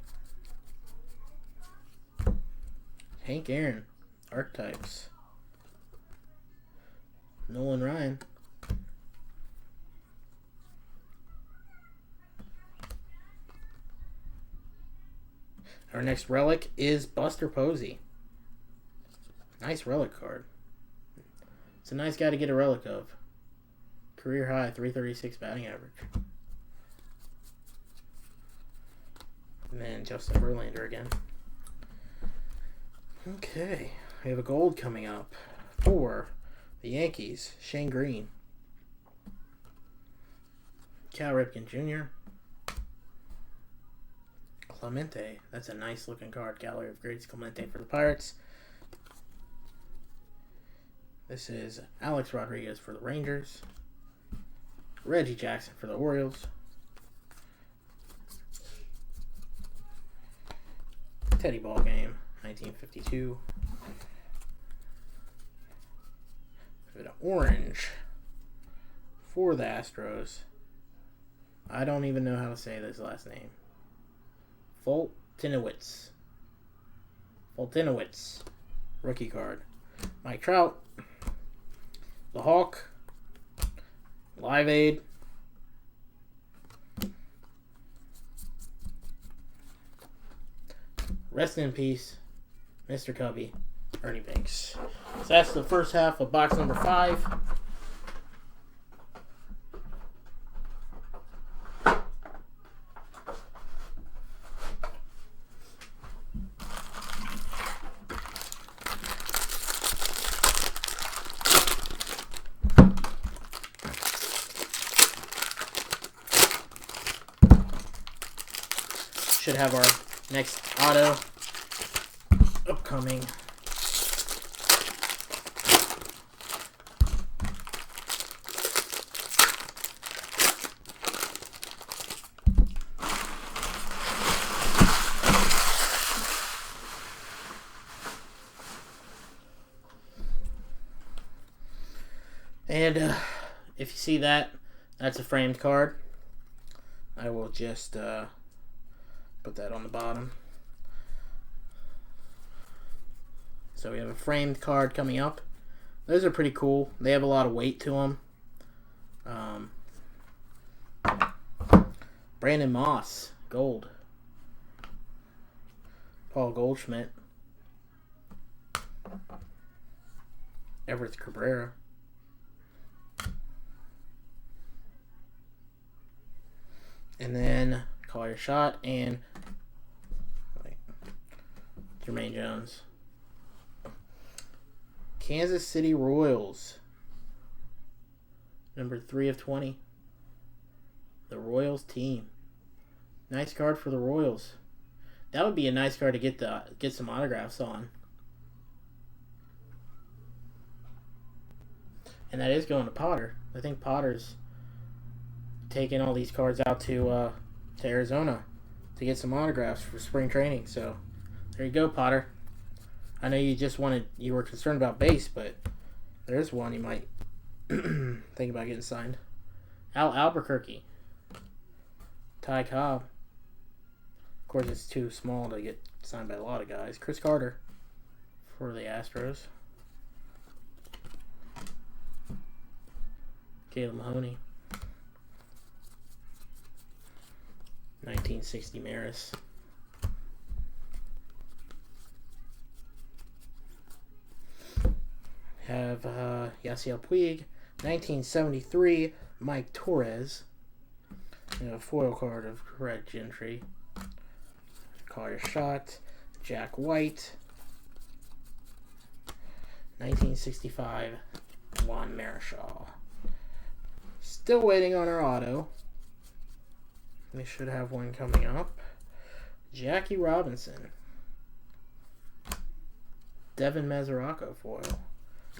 S1: Hank Aaron. Archetypes. Nolan Ryan. Our next relic is Buster Posey. Nice relic card. It's a nice guy to get a relic of. Career high, 336 batting average. And then Justin Verlander again. Okay, we have a gold coming up for the Yankees. Shane Green. Cal Ripken Jr. Clemente. That's a nice looking card. Gallery of Greats Clemente for the Pirates. This is Alex Rodriguez for the Rangers. Reggie Jackson for the Orioles. Teddy Ballgame, 1952. An orange for the Astros. I don't even know how to say this last name. Foltynewicz. Rookie card. Mike Trout. The Hawk. Live Aid. Rest in peace, Mr. Cubby, Ernie Banks. So that's the first half of box number 5. Should have our next auto upcoming. And if you see that, that's a framed card. I will just put that on the bottom. So we have a framed card coming up. Those are pretty cool. They have a lot of weight to them. Brandon Moss, gold. Paul Goldschmidt. Everett Cabrera. And then Call Your Shot and Jermaine Jones. Kansas City Royals. Number 3 of 20. The Royals team. Nice card for the Royals. That would be a nice card to get some autographs on. And that is going to Potter. I think Potter's taking all these cards out to Arizona to get some autographs for spring training. So there you go, Potter. I know you were concerned about base, but there's one you might think about getting signed. Al Albuquerque. Ty Cobb. Of course, it's too small to get signed by a lot of guys. Chris Carter for the Astros. Caleb Mahoney. 1960 Maris. Have Yasiel Puig. 1973 Mike Torres. And a foil card of Red Gentry. Call Your Shot. Jack White. 1965 Juan Marichal. Still waiting on our auto. We should have one coming up. Jackie Robinson. Devin Mesoraco foil.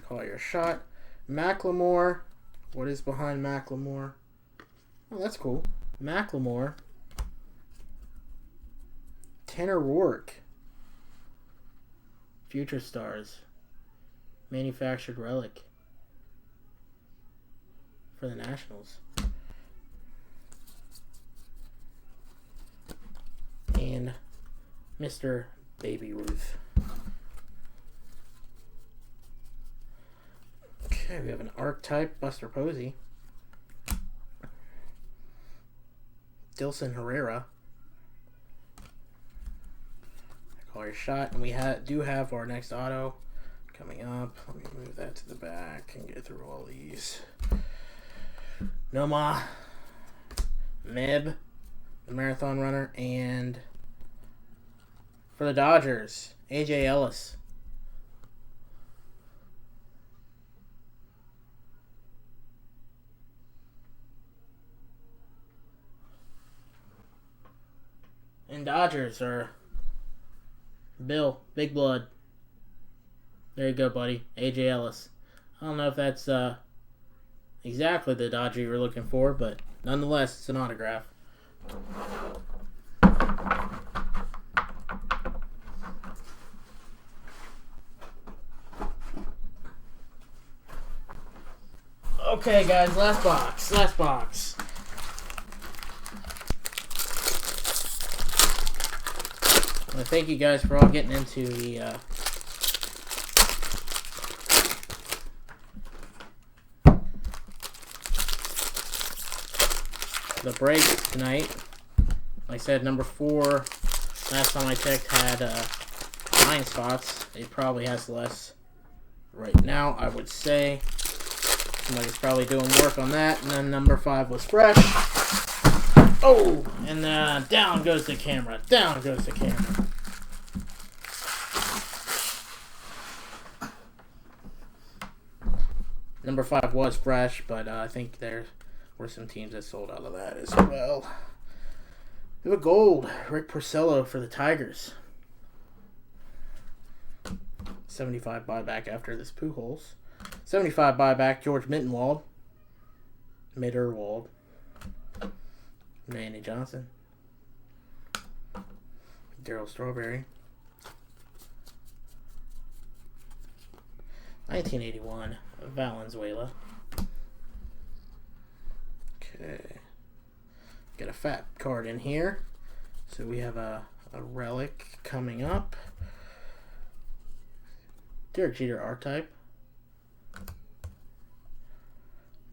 S1: Call Your Shot. Macklemore. What is behind Macklemore? Oh, that's cool. Macklemore. Tanner Rourke. Future Stars. Manufactured relic. For the Nationals. And Mr. Baby Ruth. Okay, we have an archetype Buster Posey. Dilson Herrera. All your shot, and we do have our next auto coming up. Let me move that to the back and get through all these. NAMW, the marathon runner, and for the Dodgers, A.J. Ellis. And Dodgers are Bill, Big Blood. There you go, buddy. A.J. Ellis. I don't know if that's exactly the Dodger you were looking for, but nonetheless, it's an autograph. Okay, guys, last box. Well, thank you guys for all getting into the breaks tonight. Like I said, number 4, last time I checked, had 9 spots. It probably has less right now, I would say. Somebody's probably doing work on that. And then number 5 was fresh. Oh! And down goes the camera. Down goes the camera. Number 5 was fresh, but I think there were some teams that sold out of that as well. We have a gold. Rick Porcello for the Tigers. 75 buyback after this Pujols. 75 buyback George Mittenwald. Mitterwald. Manny Johnson. Darryl Strawberry. 1981 Valenzuela. Okay. Got a fat card in here. So we have a relic coming up. Derek Jeter R-Type.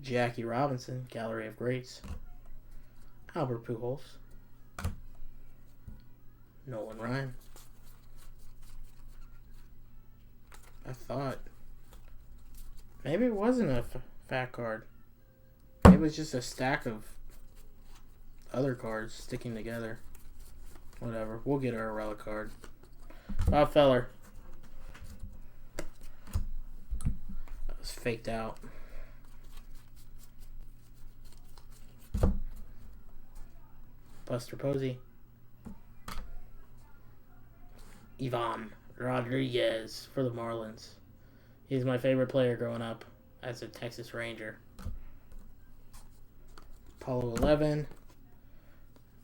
S1: Jackie Robinson, Gallery of Greats. Albert Pujols. Nolan Ryan. I thought maybe it wasn't a fat card. It was just a stack of other cards sticking together. Whatever. We'll get our relic card. Bob Feller. That was faked out. Buster Posey. Ivan Rodriguez for the Marlins. He's my favorite player growing up as a Texas Ranger. Apollo 11.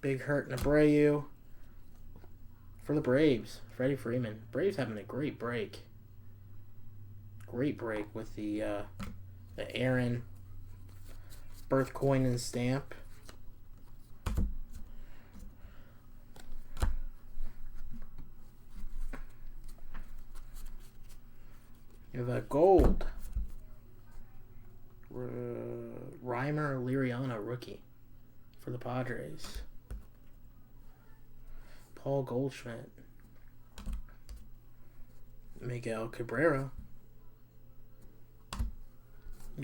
S1: Big Hurt and Abreu. For the Braves, Freddie Freeman. Braves having a great break. Great break with the Aaron birth coin and stamp. You have a gold. Reimer Liriano rookie for the Padres. Paul Goldschmidt. Miguel Cabrera.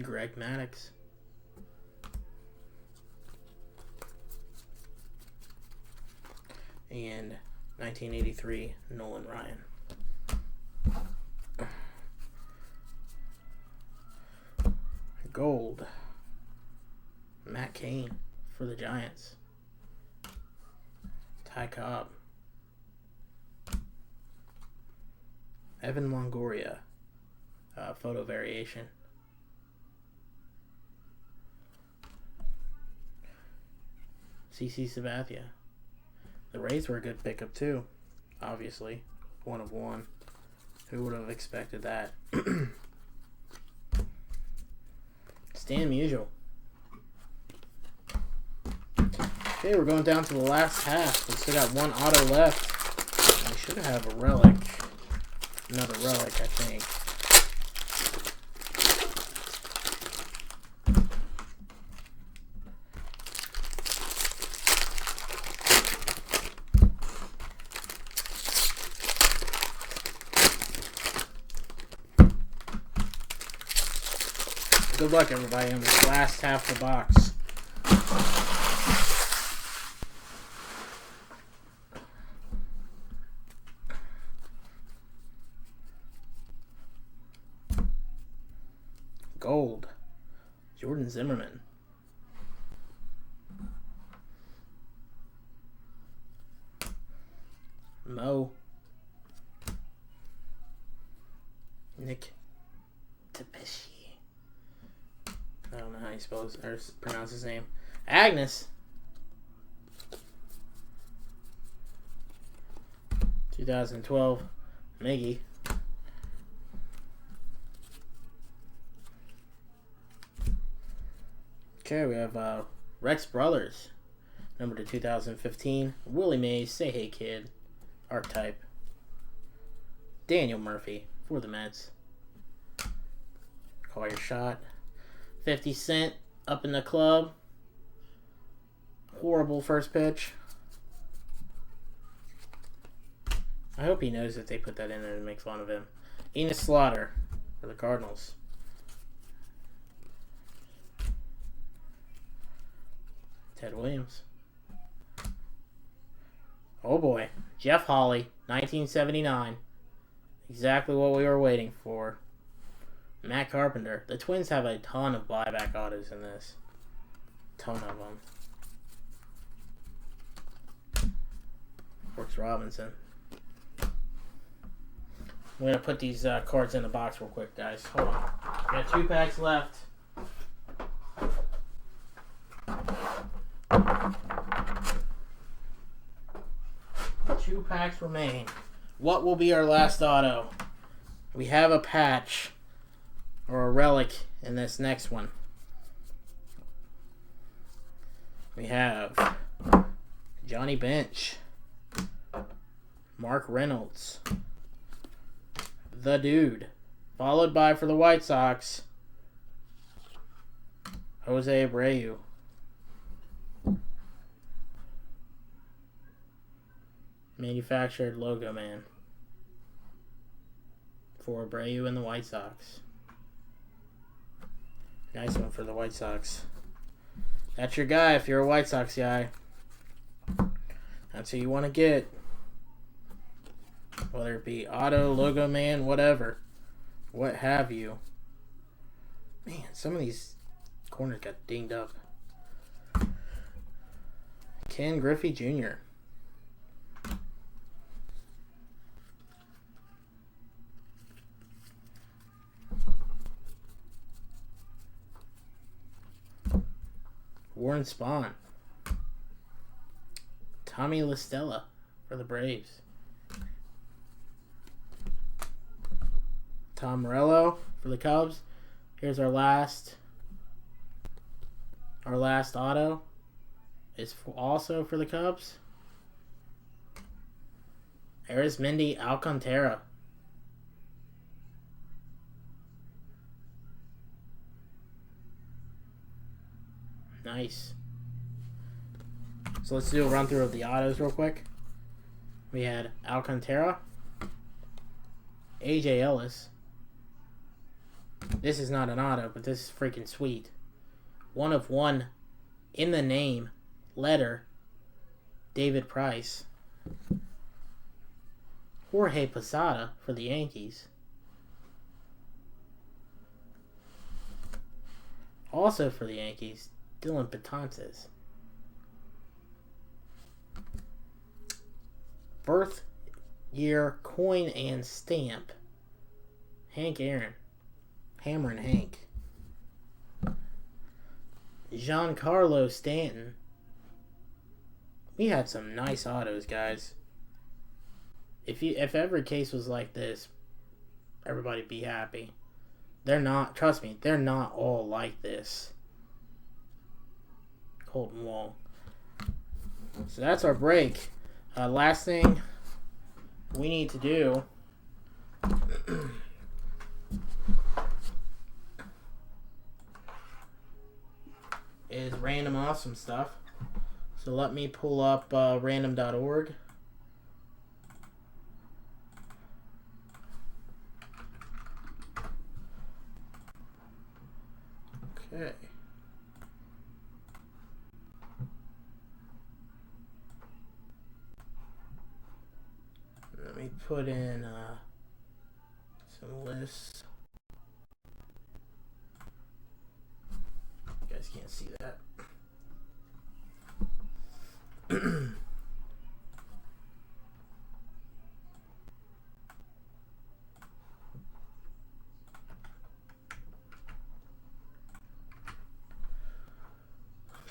S1: Greg Maddux. And 1983 Nolan Ryan. Gold. Matt Cain for the Giants. Ty Cobb. Evan Longoria. Photo variation. CC Sabathia. The Rays were a good pickup too. Obviously. 1 of 1. Who would have expected that? Stan Musial. Okay, we're going down to the last half. We still got 1 auto left. We should have a relic. Another relic, I think. Good luck, everybody, on this last half of the box. Gold. Jordan Zimmerman. Mo. Nick Tabishi. I don't know how you pronounce his name. Agnes. 2012. Miggy. Okay, we have Rex Brothers. Number to 2015. Willie Mays. Say Hey Kid. Archetype. Daniel Murphy for the Mets. Call your shot. 50 Cent up in the club. Horrible first pitch. I hope he knows that they put that in there to make fun of him. Enos Slaughter for the Cardinals. Ted Williams. Oh boy. Jeff Hawley, 1979. Exactly what we were waiting for. Matt Carpenter. The Twins have a ton of buyback autos in this. Ton of them. Brooks Robinson. I'm going to put these cards in the box real quick, guys. Hold on. We got 2 packs left. Two packs remain. What will be our last auto? We have a patch or a relic in this next one. We have Johnny Bench, Mark Reynolds, The Dude, followed by, for the White Sox, Jose Abreu. Manufactured logo man for Abreu and the White Sox. Nice one for the White Sox. That's your guy if you're a White Sox guy. That's who you want to get. Whether it be auto, logo man, whatever. What have you. Man, some of these corners got dinged up. Ken Griffey Jr. Warren Spahn. Tommy LaStella for the Braves. Tom Morello for the Cubs. Here's our last auto. Is also for the Cubs. Arismendi Alcantara. Nice. So let's do a run through of the autos real quick. We had Alcantara, AJ Ellis. This is not an auto, but this is freaking sweet. 1 of 1 in the name, letter, David Price. Jorge Posada for the Yankees. Also for the Yankees, Dylan Betances. Birth year coin and stamp, Hank Aaron. Hammer and Hank. Giancarlo Stanton. We had some nice autos, guys. If every case was like this, everybody'd be happy. They're not, trust me, they're not all like this. Colton Wall. So that's our break. Last thing we need to do is random awesome stuff. So let me pull up random.org. Okay. Let me put in some lists. You guys can't see that.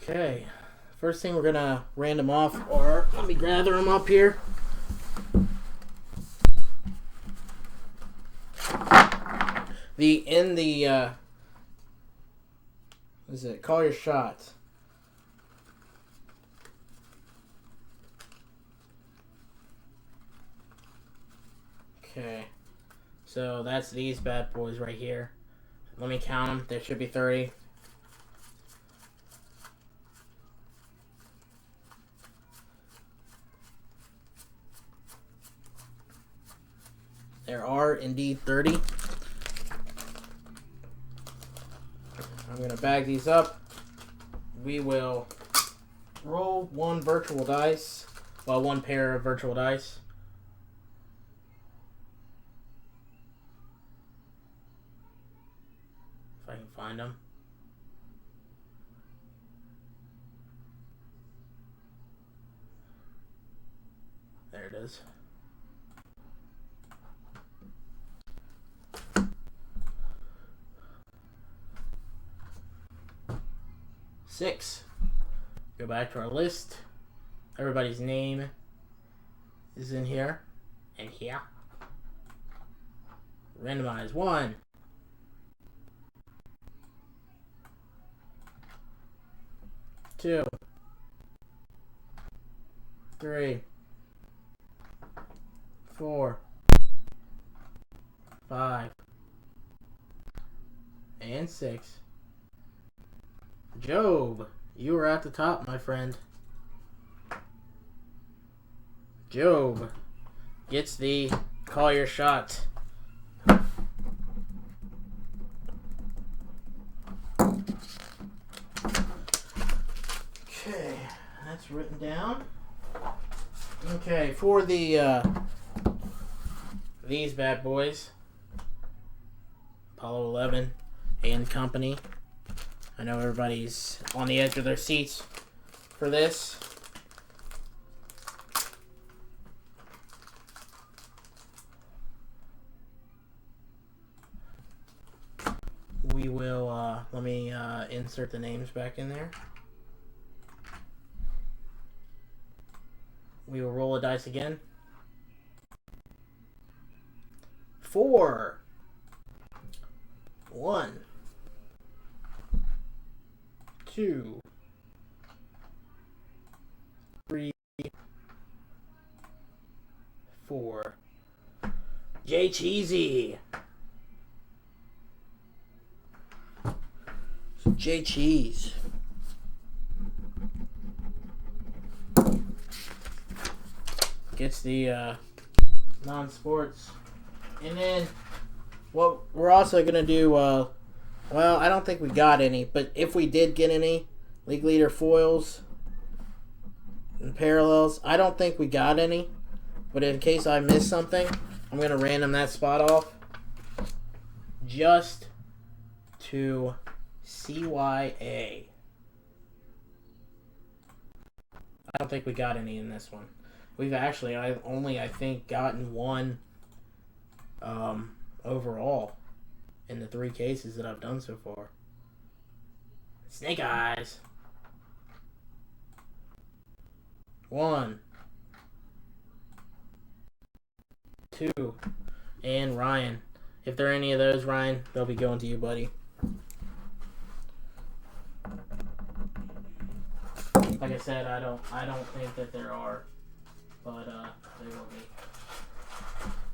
S1: Okay, first thing we're gonna random off, or let me gather them up here. What is it? Call your shots. Okay, so that's these bad boys right here. Let me count them. There should be 30. There are indeed 30. I'm going to bag these up. We will roll one virtual dice. Well, one pair of virtual dice. If I can find them. There it is. Six. Go back to our list. Everybody's name is in here and here. Randomize. 1, 2, 3, 4, 5, and 6. Job, you are at the top, my friend. Job gets the call your shot. Okay, that's written down. Okay, for the these bad boys, Apollo 11 and company. I know everybody's on the edge of their seats for this. We will, let me insert the names back in there. We will roll a dice again. 4. 1. 2. 3. 4. J Cheesy. J Cheese. Gets the non-sports. And then what we're also going to do, well, I don't think we got any, but if we did get any league leader foils and parallels, I don't think we got any, but in case I miss something, I'm going to random that spot off just to CYA. I don't think we got any in this one. We've actually, I've only, I think, gotten one overall in the 3 cases that I've done so far. Snake Eyes. 1, 2, and Ryan. If there are any of those, Ryan, they'll be going to you, buddy. Like I said, I don't think that there are, but they will be.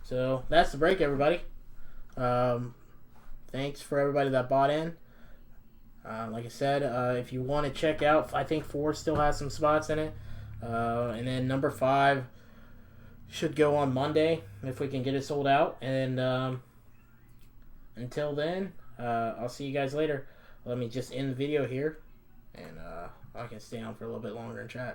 S1: So that's the break, everybody. Thanks for everybody that bought in. Like I said, if you want to check out, I think 4 still has some spots in it. And then number 5 should go on Monday if we can get it sold out. And until then, I'll see you guys later. let me just end the video here, and I can stay on for a little bit longer and chat.